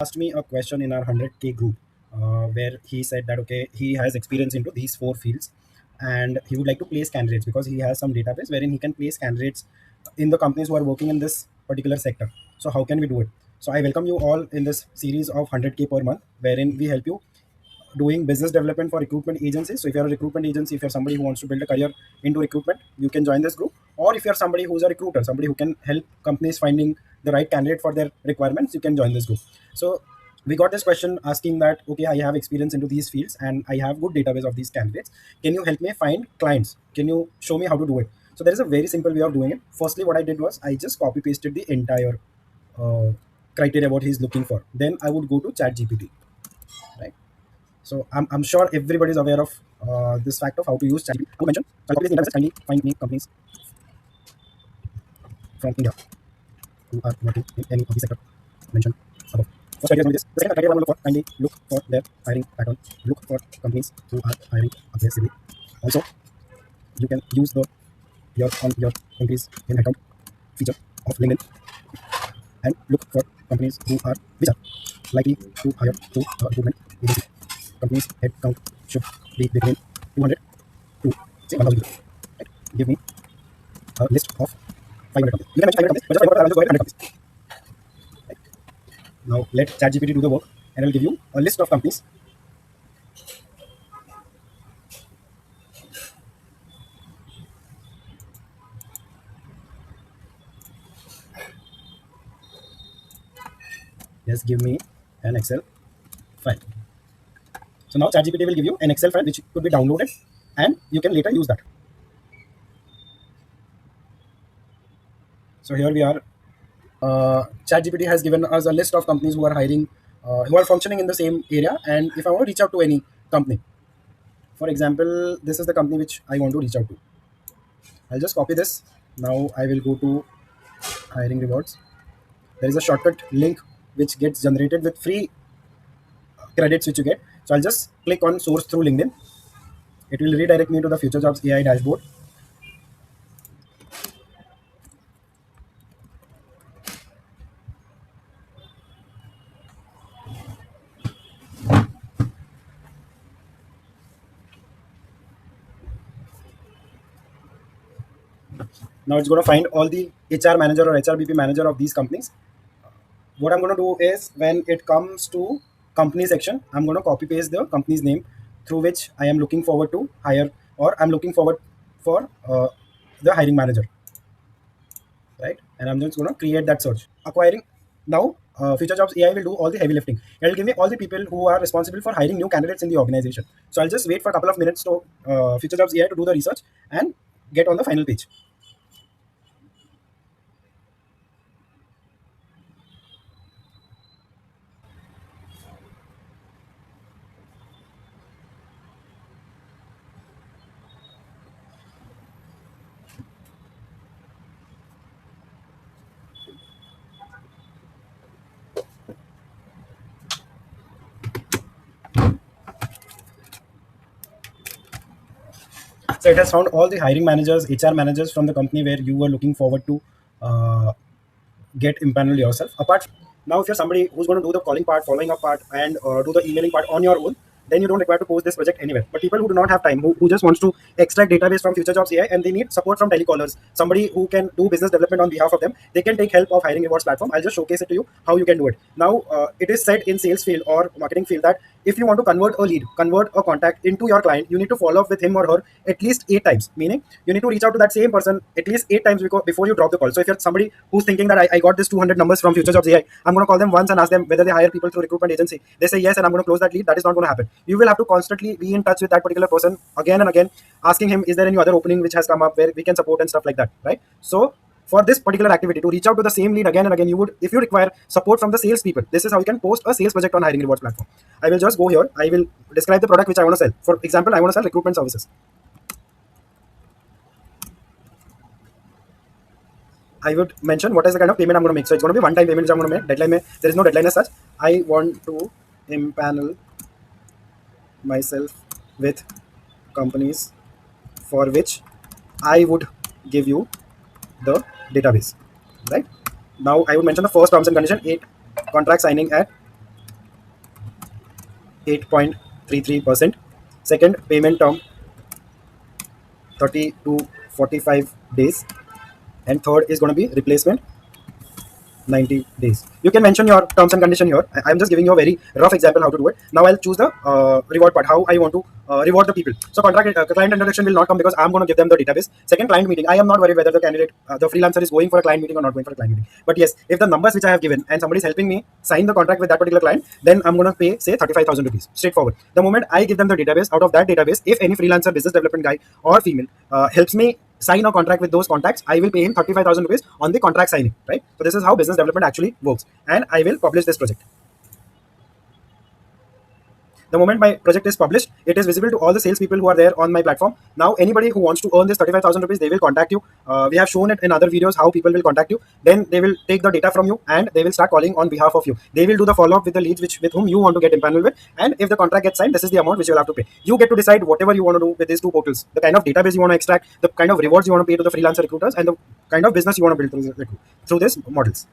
asked me a question in our 100K group where he said that okay, he has experience into these four fields and he would like to place candidates because he has some database wherein he can place candidates in the companies who are working in this particular sector. So how can we do it? So I welcome you all in this series of 100K per month wherein we help you doing business development for recruitment agencies. So if you're a recruitment agency, if you're somebody who wants to build a career into recruitment, you can join this group. Or if you're somebody who's a recruiter, somebody who can help companies finding the right candidate for their requirements, you can join this group. So we got this question asking that okay, I have experience into these fields and I have good database of these candidates. Can you help me find clients? Can you show me how to do it? So there is a very simple way of doing it. Firstly, what I did was I just copy pasted the entire uh, criteria what he's looking for. Then I would go to chat gpt, right? So I'm sure everybody is aware of this fact of how to use ChatGPT. I mentioned, so I'll copy this in kindly find me companies from India who are working in any of the sector mentioned above. First criteria is going to be this. The second criteria I want to look for, kindly look for their hiring pattern. Look for companies who are hiring aggressively. Also, you can use the your increase in headcount feature of LinkedIn and look for companies which are likely to hire through recruitment agency. Companies headcount should be between 200 to say 1,000 people. Right? Give me a list of 500 companies. You can mention 500 companies, but just 500, I will just go ahead and 100 companies. Right? Now let ChatGPT do the work, and I will give you a list of companies. Just give me an Excel file. So now ChatGPT will give you an Excel file which could be downloaded, and you can later use that. So here we are. ChatGPT has given us a list of companies who are hiring, who are functioning in the same area. And if I want to reach out to any company, for example, this is the company which I want to reach out to. I'll just copy this. Now I will go to hiring rewards. There is a shortcut link which gets generated with free credits which you get. So I'll just click on source through LinkedIn. It will redirect me to the Future Jobs AI dashboard. Now it's going to find all the HR manager or HRBP manager of these companies. What I'm going to do is when it comes to company section, I'm going to copy paste the company's name through which I am looking forward to hire, or I'm looking forward for the hiring manager, right? And I'm just going to create that search. Acquiring now, Future Jobs AI will do all the heavy lifting. It'll give me all the people who are responsible for hiring new candidates in the organization. So I'll just wait for a couple of minutes to Future Jobs AI to do the research and get on the final page. So it has found all the hiring managers, HR managers from the company where you were looking forward to uh, get impaneled yourself. Apart now, if you're somebody who's going to do the calling part, following up part, and do the emailing part on your own, then you don't require to post this project anywhere. But people who do not have time, who just wants to extract database from Future Jobs AI and they need support from telecallers, somebody who can do business development on behalf of them, they can take help of hiring rewards platform. I'll just showcase it to you how you can do it. Now, it is said in sales field or marketing field that if you want to convert a lead, convert a contact into your client, you need to follow up with him or her at least 8 times. Meaning, you need to reach out to that same person at least 8 times before you drop the call. So if you're somebody who's thinking that I got this 200 numbers from Future Jobs AI, I'm going to call them once and ask them whether they hire people through recruitment agency. They say yes, and I'm going to close that lead. That is not going to happen. You will have to constantly be in touch with that particular person again and again, asking him, is there any other opening which has come up where we can support and stuff like that, right? So for this particular activity, to reach out to the same lead again and again, you would, if you require support from the sales people, this is how you can post a sales project on hiring rewards platform. I will just go here. I will describe the product which I want to sell. For example, I want to sell recruitment services. I would mention what is the kind of payment I'm going to make. So it's going to be one-time payment which I'm going to make. There is no deadline as such. I want to impanel myself with companies for which I would give you the database, right? Now I would mention the first terms and condition, 8 contract signing at 8.33%. Second, payment term 30 to 45 days. And third is going to be replacement 90 days. You can mention your terms and condition here. I'm just giving you a very rough example how to do it. Now I'll choose the reward part, how I want to reward the people. So contract client introduction will not come because I'm going to give them the database. Second, client meeting. I am not worried whether the candidate, the freelancer is going for a client meeting or not going for a client meeting. But yes, if the numbers which I have given and somebody is helping me sign the contract with that particular client, then I'm going to pay say 35,000 rupees. Straightforward. The moment I give them the database, out of that database, if any freelancer, business development guy or female helps me sign a contract with those contacts, I will pay him 35,000 rupees on the contract signing, right? So this is how business development actually works. And I will publish this project. The moment my project is published, it is visible to all the salespeople who are there on my platform. Now, anybody who wants to earn this 35,000 rupees, they will contact you. We have shown it in other videos how people will contact you. Then they will take the data from you and they will start calling on behalf of you. They will do the follow up with the leads with whom you want to get empaneled with. And if the contract gets signed, this is the amount which you will have to pay. You get to decide whatever you want to do with these two portals, the kind of database you want to extract, the kind of rewards you want to pay to the freelancer recruiters, and the kind of business you want to build through these models.